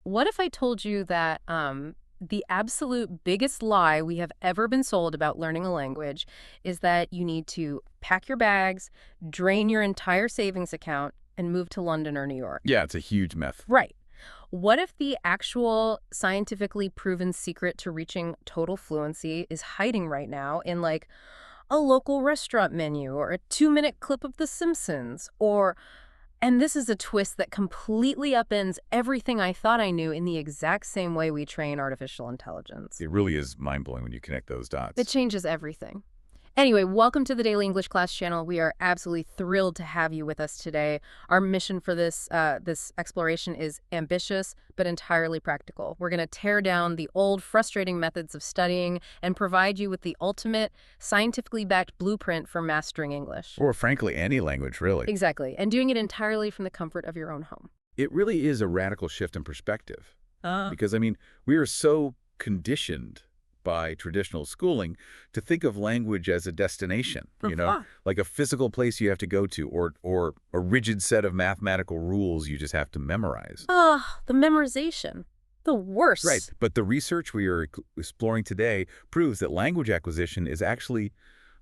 What if I told you that the absolute biggest lie we have ever been sold about learning a language is that you need to pack your bags, drain your entire savings account, and move to London or New York? Yeah, it's a huge myth. Right. What if the actual scientifically proven secret to reaching total fluency is hiding right now in like a local restaurant menu or a 2-minute clip of The Simpsons or and this is a twist that completely upends everything I thought I knew in the exact same way we train artificial intelligence. It really is mind-blowing when you connect those It dots. changes everything. Anyway, welcome to the Daily English Class channel. We are absolutely thrilled to have you with us today. Our mission for this exploration is ambitious but entirely practical. We're going to tear down the old, frustrating methods of studying and provide you with the ultimate, scientifically backed blueprint for mastering English. Or frankly, any language, really. Exactly, and doing it entirely from the comfort of your own home. It really is a radical shift in perspective. Ah. Because, I mean, we are so conditioned by traditional schooling to think of language as a destination, like a physical place you have to go to or a rigid set of mathematical rules you just have to memorize. The memorization. The worst. Right, but the research we are exploring today proves that language acquisition is actually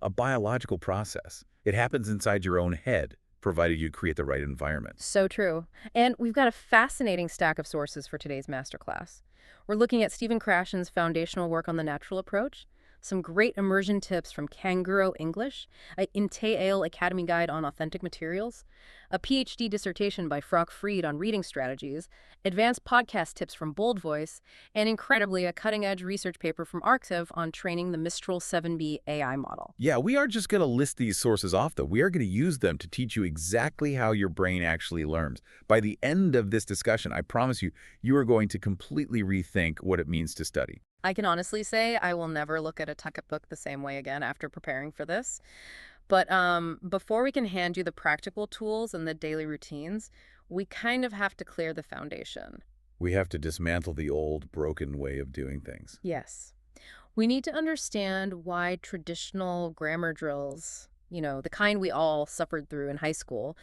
a biological process. It happens inside your own head, provided you create the right environment. So true. And we've got a fascinating stack of sources for today's masterclass. We're looking at Stephen Krashen's foundational work on the natural approach, some great immersion tips from Kangaroo English, a Inte Ale Academy Guide on authentic materials, a PhD dissertation by Frock Fried on reading strategies, advanced podcast tips from Bold Voice, and incredibly a cutting-edge research paper from Arxiv on training the Mistral 7B AI model. Yeah, we aren't just going to list these sources off, though. We are going to use them to teach you exactly how your brain actually learns. By the end of this discussion, I promise you, you are going to completely rethink what it means to study. I can honestly say I will never look at a Tuckett book the same way again after preparing for this. But before we can hand you the practical tools and the daily routines, we kind of have to clear the foundation. We have to dismantle the old, broken way of doing things. Yes. We need to understand why traditional grammar drills, the kind we all suffered through in high school,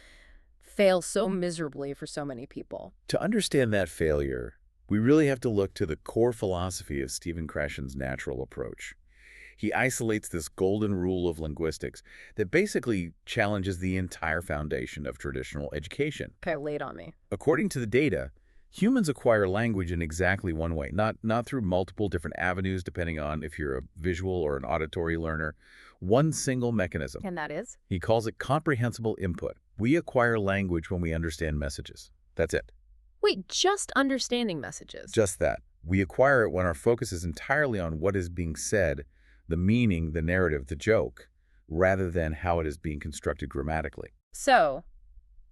fail so miserably for so many people. To understand that failure, we really have to look to the core philosophy of Stephen Krashen's natural approach. He isolates this golden rule of linguistics that basically challenges the entire foundation of traditional education. Okay, late on me. According to the data, humans acquire language in exactly one way, not through multiple different avenues depending on if you're a visual or an auditory learner. One single mechanism. And that is? He calls it comprehensible input. We acquire language when we understand messages. That's it. Wait, just understanding messages? Just that. We acquire it when our focus is entirely on what is being said, the meaning, the narrative, the joke, rather than how it is being constructed grammatically. So,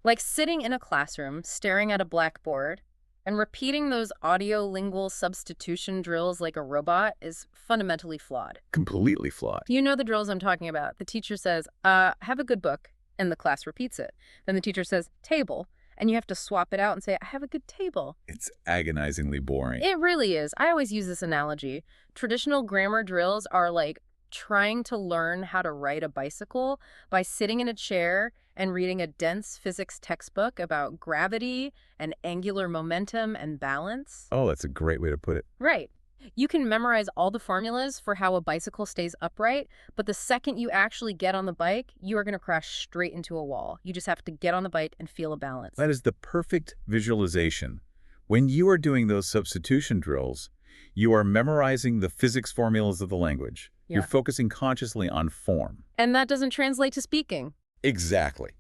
like sitting in a classroom, staring at a blackboard, and repeating those audio-lingual substitution drills like a robot is fundamentally flawed. Completely flawed. You know the drills I'm talking about. The teacher says, have a good book, and the class repeats it. Then the teacher says, table, and you have to swap it out and say, I have a good table. It's agonizingly boring. It really is. I always use this analogy. Traditional grammar drills are like trying to learn how to ride a bicycle by sitting in a chair and reading a dense physics textbook about gravity and angular momentum and balance. Oh, that's a great way to put it. Right. You can memorize all the formulas for how a bicycle stays upright, but the second you actually get on the bike, you are going to crash straight into a wall. You just have to get on the bike and feel a balance. That is the perfect visualization. When you are doing those substitution drills, you are memorizing the physics formulas of the language. Yeah. You're focusing consciously on form. And that doesn't translate to speaking. Exactly.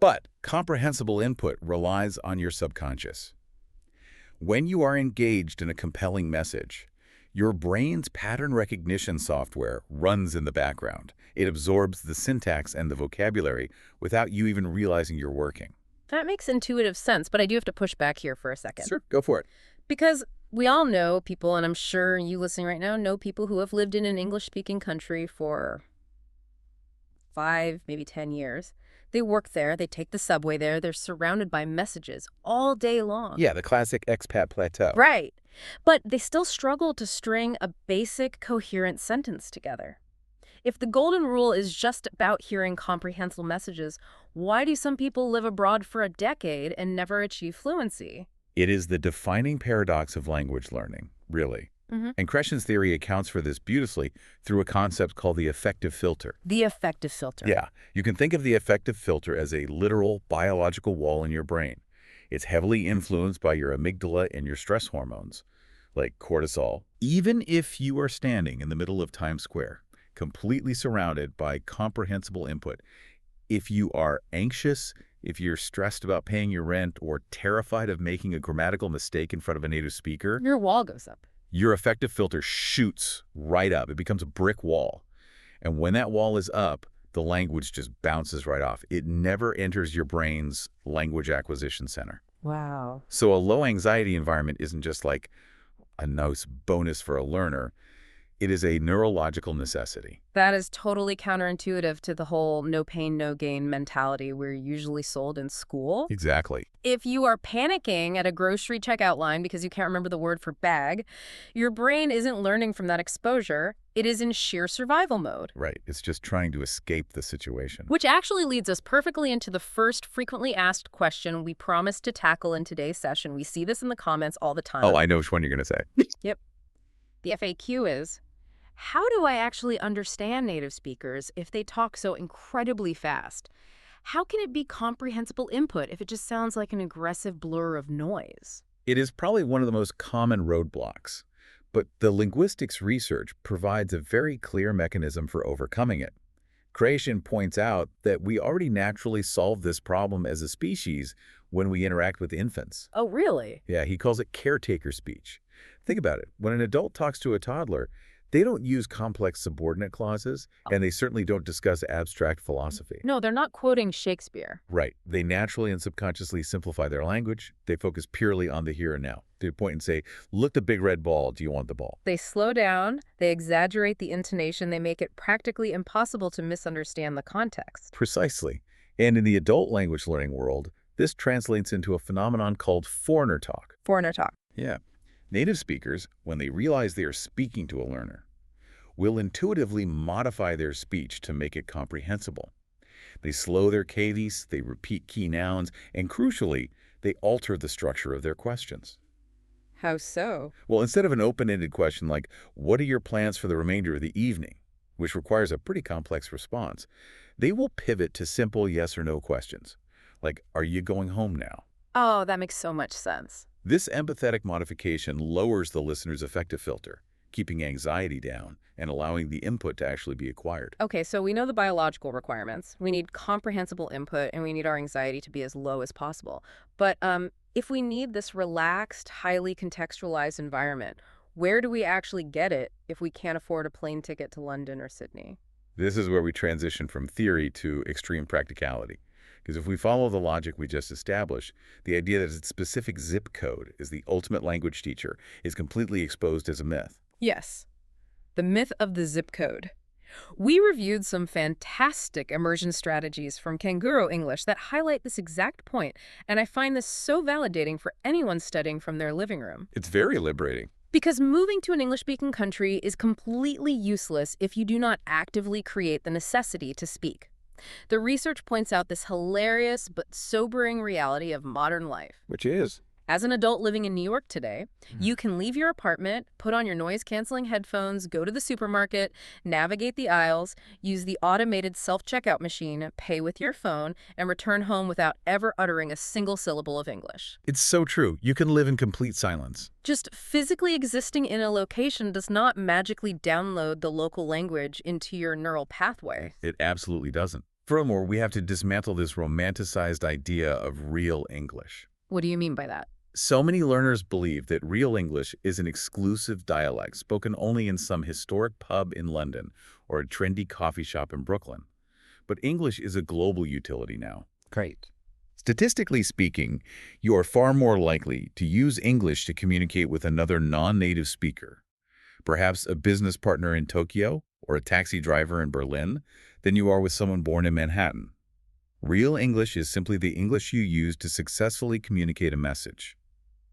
But comprehensible input relies on your subconscious. When you are engaged in a compelling message, your brain's pattern recognition software runs in the background. It absorbs the syntax and the vocabulary without you even realizing you're working. That makes intuitive sense, but I do have to push back here for a second. Sure, go for it. Because we all know people, and I'm sure you listening right now know people who have lived in an English-speaking country for 5, maybe 10 years. They work there, they take the subway there, they're surrounded by messages all day long. Yeah, the classic expat plateau. Right. But they still struggle to string a basic, coherent sentence together. If the golden rule is just about hearing comprehensible messages, why do some people live abroad for a decade and never achieve fluency? It is the defining paradox of language learning, really. Hmm. And Kresh's theory accounts for this beautifully through a concept called the affective filter. The affective filter. Yeah, you can think of the affective filter as a literal biological wall in your brain. It's heavily influenced by your amygdala and your stress hormones, like cortisol. Even if you are standing in the middle of Times Square, completely surrounded by comprehensible input, if you are anxious, if you're stressed about paying your rent, or terrified of making a grammatical mistake in front of a native speaker, Your wall goes up. your affective filter shoots right up. It becomes a brick wall. And when that wall is up, the language just bounces right off. It never enters your brain's language acquisition center. Wow. So a low anxiety environment isn't just like a nice bonus for a learner. It is a neurological necessity. That is totally counterintuitive to the whole no pain, no gain mentality we're usually sold in school. Exactly. If you are panicking at a grocery checkout line because you can't remember the word for bag, your brain isn't learning from that exposure. It is in sheer survival mode. Right. It's just trying to escape the situation. Which actually leads us perfectly into the first frequently asked question we promised to tackle in today's session. We see this in the comments all the time. Oh, I know which one you're going to say. Yep. The FAQ is, how do I actually understand native speakers if they talk so incredibly fast? How can it be comprehensible input if it just sounds like an aggressive blur of noise? It is probably one of the most common roadblocks, but the linguistics research provides a very clear mechanism for overcoming it. Creation points out that we already naturally solve this problem as a species when we interact with infants. Oh, really? Yeah, he calls it caretaker speech. Think about it. When an adult talks to a toddler, they don't use complex subordinate clauses, and they certainly don't discuss abstract philosophy. No, they're not quoting Shakespeare. Right. They naturally and subconsciously simplify their language. They focus purely on the here and now. They point and say, look, the big red ball, do you want the ball? They slow down, they exaggerate the intonation, they make it practically impossible to misunderstand the context. Precisely. And in the adult language learning world, this translates into a phenomenon called foreigner talk. Foreigner talk. Yeah. Native speakers, when they realize they are speaking to a learner, will intuitively modify their speech to make it comprehensible. They slow their cadence, they repeat key nouns, and crucially, they alter the structure of their questions. How so? Well, instead of an open-ended question like, what are your plans for the remainder of the evening, which requires a pretty complex response, they will pivot to simple yes or no questions, like, are you going home now? Oh, that makes so much sense. This empathetic modification lowers the listener's affective filter, keeping anxiety down and allowing the input to actually be acquired. Okay, so we know the biological requirements. We need comprehensible input, and we need our anxiety to be as low as possible. But if we need this relaxed, highly contextualized environment, where do we actually get it if we can't afford a plane ticket to London or Sydney? This is where we transition from theory to extreme practicality. Because if we follow the logic we just established, the idea that a specific zip code is the ultimate language teacher is completely exposed as a myth. Yes, the myth of the zip code. We reviewed some fantastic immersion strategies from Kangaroo English that highlight this exact point, and I find this so validating for anyone studying from their living room. It's very liberating. Because moving to an English-speaking country is completely useless if you do not actively create the necessity to speak. The research points out this hilarious but sobering reality of modern life. Which is? As an adult living in New York today, you can leave your apartment, put on your noise-canceling headphones, go to the supermarket, navigate the aisles, use the automated self-checkout machine, pay with your phone, and return home without ever uttering a single syllable of English. It's so true. You can live in complete silence. Just physically existing in a location does not magically download the local language into your neural pathway. It absolutely doesn't. Furthermore, we have to dismantle this romanticized idea of real English. What do you mean by that? So many learners believe that real English is an exclusive dialect spoken only in some historic pub in London or a trendy coffee shop in Brooklyn. But English is a global utility now. Great. Statistically speaking, you are far more likely to use English to communicate with another non-native speaker, perhaps a business partner in Tokyo or a taxi driver in Berlin, than you are with someone born in Manhattan. Real English is simply the English you use to successfully communicate a message.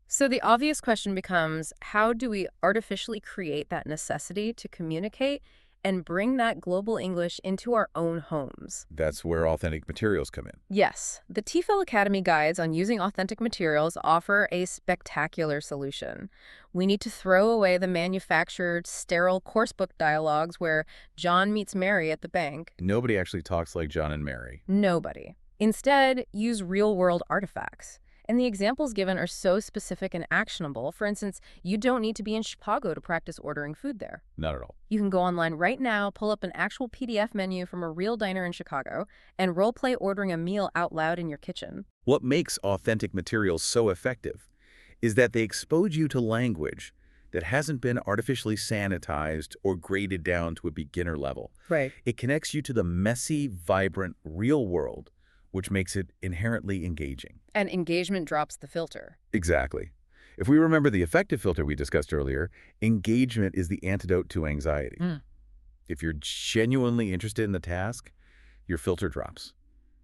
So the obvious question becomes, how do we artificially create that necessity to communicate and bring that global English into our own homes. That's where authentic materials come in. Yes, the TEFL Academy guides on using authentic materials offer a spectacular solution. We need to throw away the manufactured, sterile coursebook dialogues where John meets Mary at the bank. Nobody actually talks like John and Mary. Nobody. Instead, use real-world artifacts. And the examples given are so specific and actionable. For instance, you don't need to be in Chicago to practice ordering food there. Not at all. You can go online right now, pull up an actual PDF menu from a real diner in Chicago, and role-play ordering a meal out loud in your kitchen. What makes authentic materials so effective is that they expose you to language that hasn't been artificially sanitized or graded down to a beginner level. Right. It connects you to the messy, vibrant, real world, which makes it inherently engaging. And engagement drops the filter. Exactly. If we remember the affective filter we discussed earlier, engagement is the antidote to anxiety. If you're genuinely interested in the task, your filter drops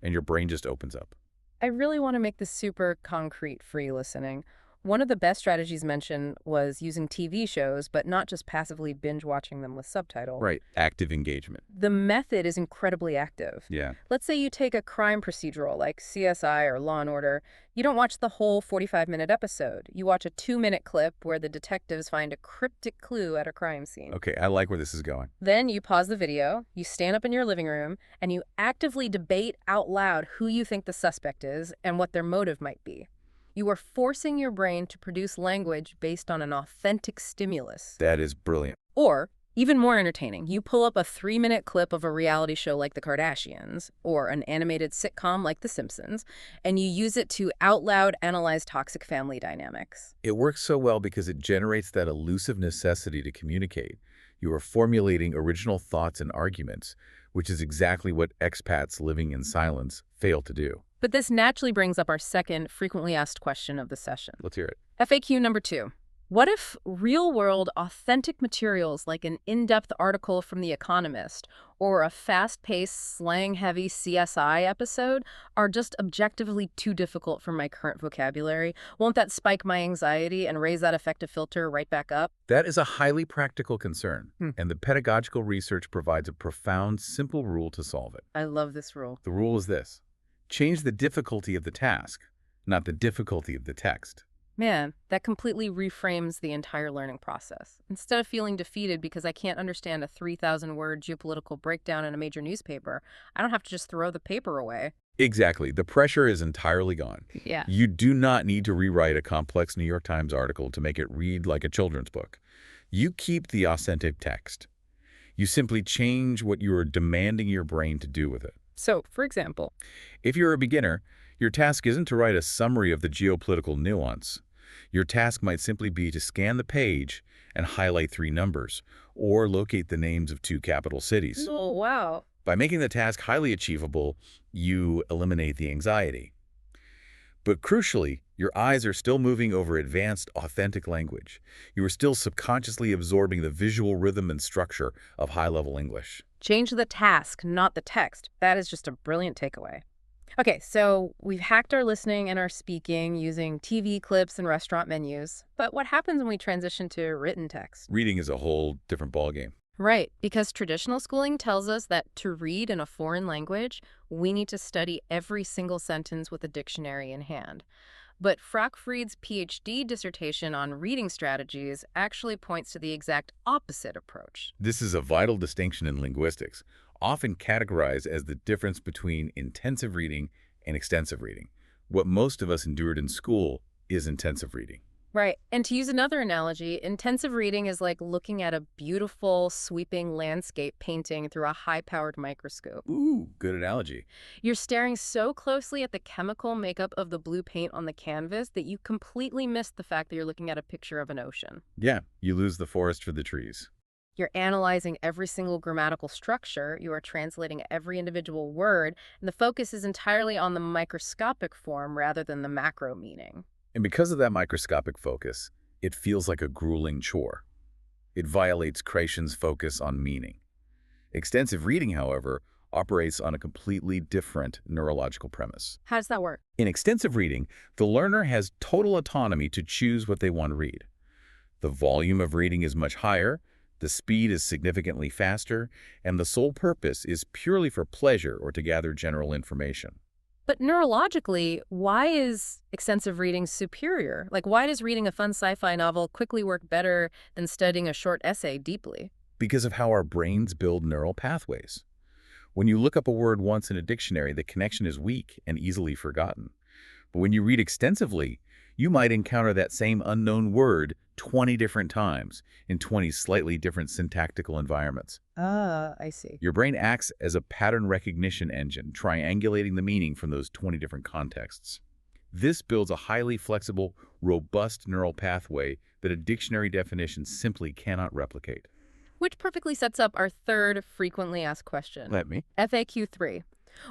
and your brain just opens up. I really want to make this super concrete for you listening. One of the best strategies mentioned was using TV shows, but not just passively binge watching them with subtitles. Right. Active engagement. The method is incredibly active. Yeah. Let's say you take a crime procedural like CSI or Law & Order. You don't watch the whole 45-minute episode. You watch a 2-minute clip where the detectives find a cryptic clue at a crime scene. Okay, I like where this is going. Then you pause the video, you stand up in your living room, and you actively debate out loud who you think the suspect is and what their motive might be. You are forcing your brain to produce language based on an authentic stimulus. That is brilliant. Or, even more entertaining, you pull up a 3-minute clip of a reality show like The Kardashians, or an animated sitcom like The Simpsons, and you use it to out loud analyze toxic family dynamics. It works so well because it generates that elusive necessity to communicate. You are formulating original thoughts and arguments, which is exactly what expats living in silence fail to do. But this naturally brings up our second frequently asked question of the session. Let's hear it. FAQ number 2. What if real-world, authentic materials like an in-depth article from The Economist or a fast-paced, slang-heavy CSI episode are just objectively too difficult for my current vocabulary? Won't that spike my anxiety and raise that affective filter right back up? That is a highly practical concern, and the pedagogical research provides a profound, simple rule to solve it. I love this rule. The rule is this: change the difficulty of the task, not the difficulty of the text. Man, that completely reframes the entire learning process. Instead of feeling defeated because I can't understand a 3,000-word geopolitical breakdown in a major newspaper, I don't have to just throw the paper away. Exactly. The pressure is entirely gone. Yeah. You do not need to rewrite a complex New York Times article to make it read like a children's book. You keep the authentic text. You simply change what you are demanding your brain to do with it. So, for example, if you're a beginner, your task isn't to write a summary of the geopolitical nuance. Your task might simply be to scan the page and highlight 3 numbers, or locate the names of 2 capital cities. oh, wow. By making the task highly achievable, you eliminate the anxiety. But crucially, your eyes are still moving over advanced, authentic language. You are still subconsciously absorbing the visual rhythm and structure of high-level English. Change the task, not the text. That is just a brilliant takeaway. Okay, so we've hacked our listening and our speaking using TV clips and restaurant menus. But what happens when we transition to written text? Reading is a whole different ballgame. Right, because traditional schooling tells us that to read in a foreign language, we need to study every single sentence with a dictionary in hand. But Frack-Fried's PhD dissertation on reading strategies actually points to the exact opposite approach. This is a vital distinction in linguistics, often categorized as the difference between intensive reading and extensive reading. What most of us endured in school is intensive reading. Right. And to use another analogy, intensive reading is like looking at a beautiful, sweeping landscape painting through a high-powered microscope. Ooh, good analogy. You're staring so closely at the chemical makeup of the blue paint on the canvas that you completely miss the fact that you're looking at a picture of an ocean. Yeah, you lose the forest for the trees. You're analyzing every single grammatical structure, you are translating every individual word, and the focus is entirely on the microscopic form rather than the macro meaning. And because of that microscopic focus, it feels like a grueling chore. It violates Creation's focus on meaning. Extensive reading, however, operates on a completely different neurological premise. How does that work? In extensive reading, the learner has total autonomy to choose what they want to read. The volume of reading is much higher, The speed is significantly faster, and the sole purpose is purely for pleasure or to gather general information. But neurologically, why is extensive reading superior? Like, why does reading a fun sci-fi novel quickly work better than studying a short essay deeply? Because of how our brains build neural pathways. When you look up a word once in a dictionary, the connection is weak and easily forgotten. But when you read extensively, you might encounter that same unknown word 20 different times in 20 slightly different syntactical environments. Ah, I see. Your brain acts as a pattern recognition engine, triangulating the meaning from those 20 different contexts. This builds a highly flexible, robust neural pathway that a dictionary definition simply cannot replicate. Which perfectly sets up our third frequently asked question. Let me. FAQ 3.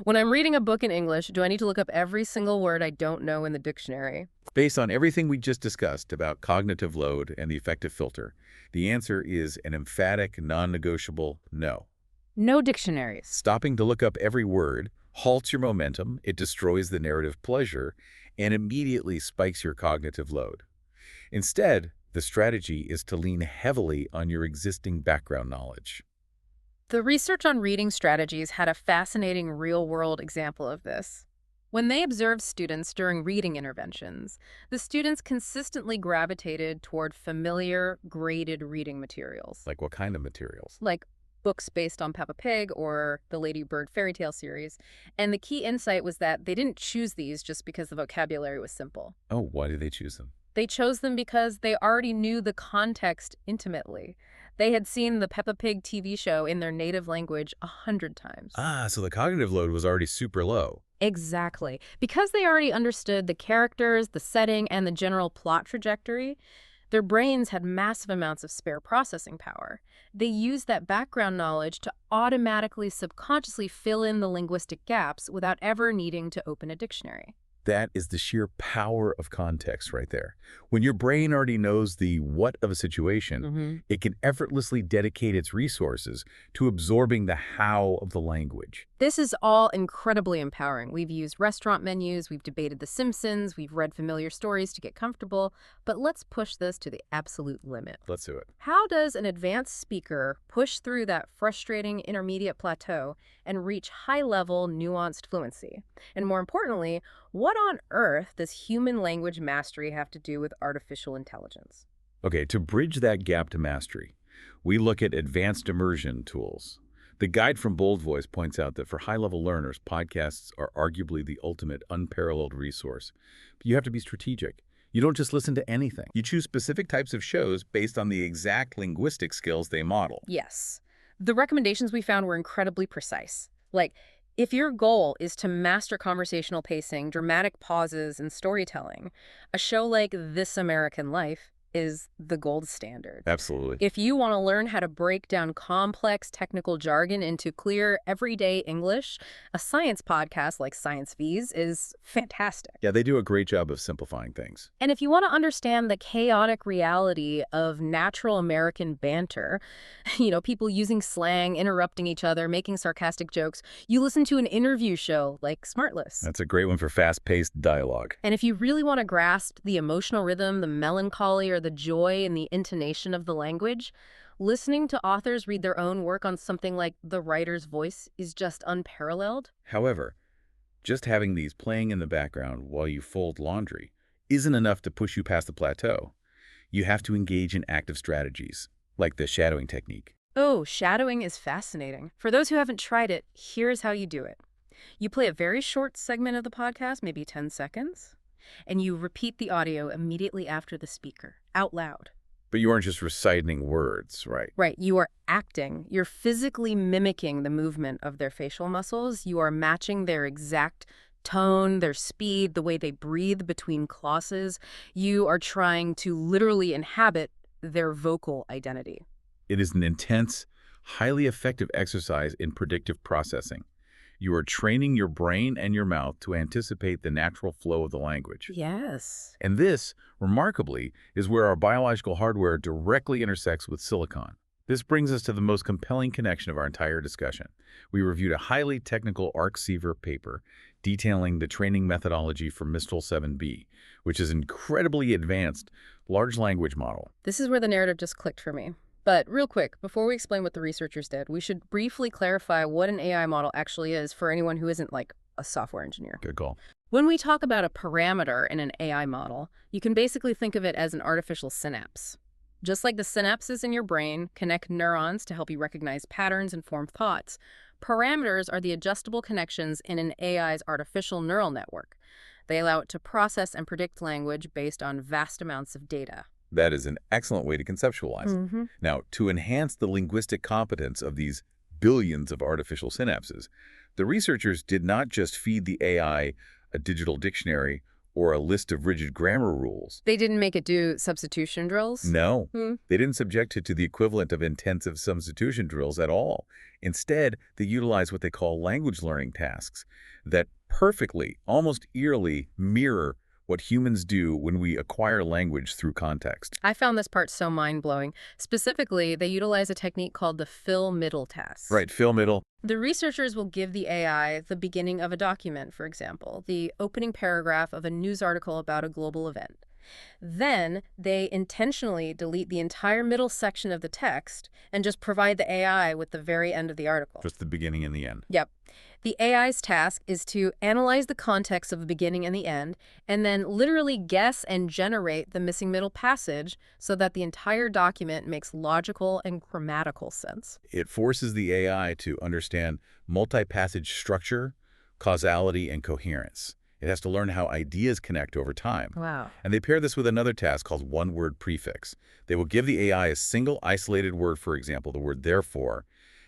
When I'm reading a book in English, do I need to look up every single word I don't know in the dictionary? Based on everything we just discussed about cognitive load and the effective filter, the answer is an emphatic, non-negotiable no. No dictionaries. Stopping to look up every word halts your momentum, it destroys the narrative pleasure, and immediately spikes your cognitive load. Instead, the strategy is to lean heavily on your existing background knowledge. The research on reading strategies had a fascinating real-world example of this. When they observed students during reading interventions, the students consistently gravitated toward familiar, graded reading materials. Like what kind of materials? Like books based on Peppa Pig or the Lady Bird fairy tale series. And the key insight was that they didn't choose these just because the vocabulary was simple. Oh, why did they choose them? They chose them because they already knew the context intimately. They had seen the Peppa Pig TV show in their native language 100 times. Ah, so the cognitive load was already super low. Exactly. Because they already understood the characters, the setting, and the general plot trajectory, their brains had massive amounts of spare processing power. They used that background knowledge to automatically, subconsciously fill in the linguistic gaps without ever needing to open a dictionary. That is the sheer power of context right there. When your brain already knows the what of a situation, it can effortlessly dedicate its resources to absorbing the how of the language. This is all incredibly empowering. We've used restaurant menus, we've debated The Simpsons, we've read familiar stories to get comfortable, but let's push this to the absolute limit. Let's do it. How does an advanced speaker push through that frustrating intermediate plateau and reach high-level, nuanced fluency? And more importantly, what on earth does human language mastery have to do with artificial intelligence? Okay, to bridge that gap to mastery, we look at advanced immersion tools. The guide from Bold Voice points out that for high-level learners, podcasts are arguably the ultimate unparalleled resource. But you have to be strategic. You don't just listen to anything. You choose specific types of shows based on the exact linguistic skills they model. Yes. The recommendations we found were incredibly precise. Like, if your goal is to master conversational pacing, dramatic pauses, and storytelling, a show like This American Life is the gold standard. Absolutely. If you want to learn how to break down complex technical jargon into clear, everyday English, a science podcast like Science V's is fantastic. Yeah, they do a great job of simplifying things. And if you want to understand the chaotic reality of natural American banter, people using slang, interrupting each other, making sarcastic jokes, you listen to an interview show like Smartless. That's a great one for fast-paced dialogue. And if you really want to grasp the emotional rhythm, the melancholy, or the joy in the intonation of the language, listening to authors read their own work on something like The Writer's Voice is just unparalleled. However, just having these playing in the background while you fold laundry isn't enough to push you past the plateau. You have to engage in active strategies, like the shadowing technique. Oh, shadowing is fascinating. For those who haven't tried it, here's how you do it. You play a very short segment of the podcast, maybe 10 seconds, and you repeat the audio immediately after the speaker, out loud. But you aren't just reciting words, right? Right. You are acting. You're physically mimicking the movement of their facial muscles. You are matching their exact tone, their speed, the way they breathe between clauses. You are trying to literally inhabit their vocal identity. It is an intense, highly effective exercise in predictive processing. You are training your brain and your mouth to anticipate the natural flow of the language. Yes. And this, remarkably, is where our biological hardware directly intersects with silicon. This brings us to the most compelling connection of our entire discussion. We reviewed a highly technical Arc-Seaver paper detailing the training methodology for Mistral 7B, which is an incredibly advanced large language model. This is where the narrative just clicked for me. But real quick, before we explain what the researchers did, we should briefly clarify what an AI model actually is for anyone who isn't like a software engineer. Good call. When we talk about a parameter in an AI model, you can basically think of it as an artificial synapse. Just like the synapses in your brain connect neurons to help you recognize patterns and form thoughts, parameters are the adjustable connections in an AI's artificial neural network. They allow it to process and predict language based on vast amounts of data. That is an excellent way to conceptualize it. Mm-hmm. Now, to enhance the linguistic competence of these billions of artificial synapses, the researchers did not just feed the AI a digital dictionary or a list of rigid grammar rules. They didn't make it do substitution drills? No, Hmm. they didn't subject it to the equivalent of intensive substitution drills at all. Instead, they utilized what they call language learning tasks that perfectly, almost eerily, mirror what humans do when we acquire language through context. I found this part so mind-blowing. Specifically, they utilize a technique called the fill-middle task. Right, fill middle. The researchers will give the AI the beginning of a document, for example, the opening paragraph of a news article about a global event. Then they intentionally delete the entire middle section of the text and just provide the AI with the very end of the article. Just the beginning and the end. Yep. The AI's task is to analyze the context of the beginning and the end, and then literally guess and generate the missing middle passage so that the entire document makes logical and grammatical sense. It forces the AI to understand multi-passage structure, causality, and coherence. It has to learn how ideas connect over time. Wow. And they pair this with another task called one-word prefix. They will give the AI a single isolated word, for example, the word therefore,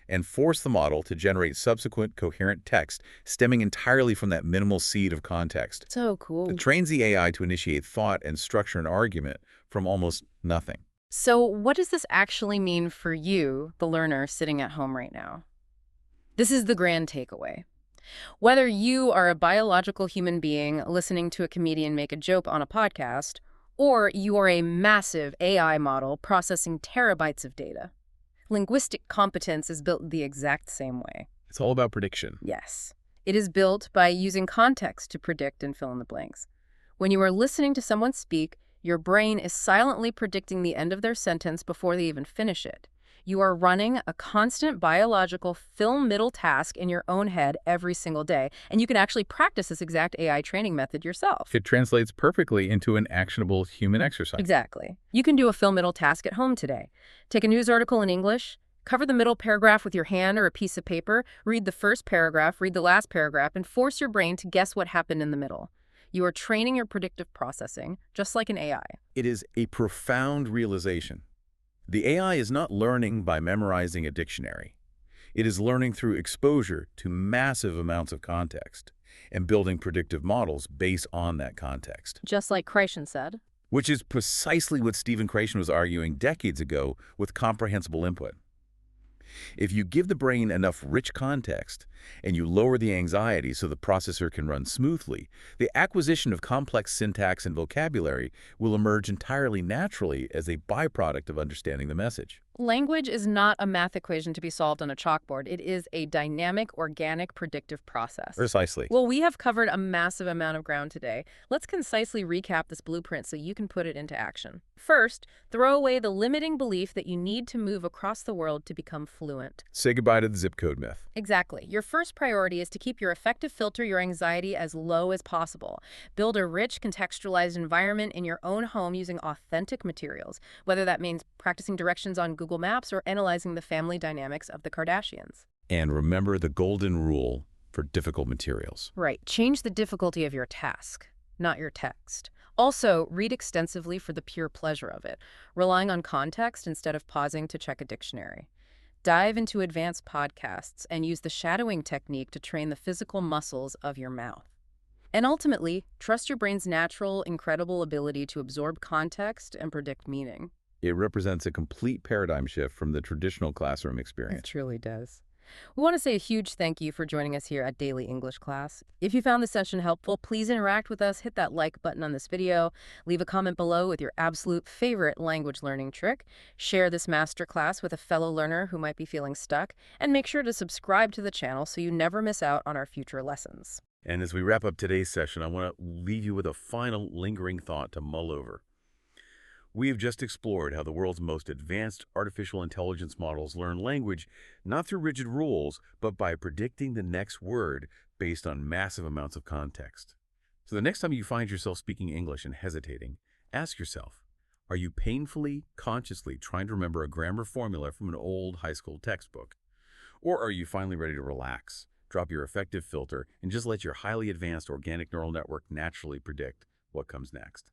and force the model to generate subsequent coherent text stemming entirely from that minimal seed of context. So cool. It trains the AI to initiate thought and structure an argument from almost nothing. So what does this actually mean for you, the learner, sitting at home right now? This is the grand takeaway. Whether you are a biological human being listening to a comedian make a joke on a podcast, or you are a massive AI model processing terabytes of data, linguistic competence is built the exact same way. It's all about prediction. Yes. It is built by using context to predict and fill in the blanks. When you are listening to someone speak, your brain is silently predicting the end of their sentence before they even finish it. You are running a constant biological fill-middle task in your own head every single day, and you can actually practice this exact AI training method yourself. It translates perfectly into an actionable human exercise. Exactly. You can do a fill-middle task at home today. Take a news article in English, cover the middle paragraph with your hand or a piece of paper, read the first paragraph, read the last paragraph, and force your brain to guess what happened in the middle. You are training your predictive processing, just like an AI. It is a profound realization. The AI is not learning by memorizing a dictionary. It is learning through exposure to massive amounts of context and building predictive models based on that context. Just like Kreischen said. Which is precisely what Stephen Kreischen was arguing decades ago with comprehensible input. If you give the brain enough rich context and you lower the anxiety so the processor can run smoothly, the acquisition of complex syntax and vocabulary will emerge entirely naturally as a byproduct of understanding the message. Language is not a math equation to be solved on a chalkboard. It is a dynamic, organic, predictive process. Precisely. Well, we have covered a massive amount of ground today. Let's concisely recap this blueprint so you can put it into action. First, throw away the limiting belief that you need to move across the world to become fluent. Say goodbye to the zip code myth. Exactly. Your first priority is to keep your affective filter, your anxiety, as low as possible. Build a rich, contextualized environment in your own home using authentic materials, whether that means practicing directions on Google Maps or analyzing the family dynamics of the Kardashians. And remember the golden rule for difficult materials. Right. Change the difficulty of your task, not your text. Also, read extensively for the pure pleasure of it, relying on context instead of pausing to check a dictionary. Dive into advanced podcasts and use the shadowing technique to train the physical muscles of your mouth. And ultimately, trust your brain's natural, incredible ability to absorb context and predict meaning. It represents a complete paradigm shift from the traditional classroom experience. It truly does. We want to say a huge thank you for joining us here at Daily English Class. If you found this session helpful, please interact with us, hit that like button on this video, leave a comment below with your absolute favorite language learning trick, share this masterclass with a fellow learner who might be feeling stuck, and make sure to subscribe to the channel so you never miss out on our future lessons. And as we wrap up today's session, I want to leave you with a final lingering thought to mull over. We have just explored how the world's most advanced artificial intelligence models learn language not through rigid rules, but by predicting the next word based on massive amounts of context. So the next time you find yourself speaking English and hesitating, ask yourself, are you painfully, consciously trying to remember a grammar formula from an old high school textbook? Or are you finally ready to relax, drop your affective filter, and just let your highly advanced organic neural network naturally predict what comes next?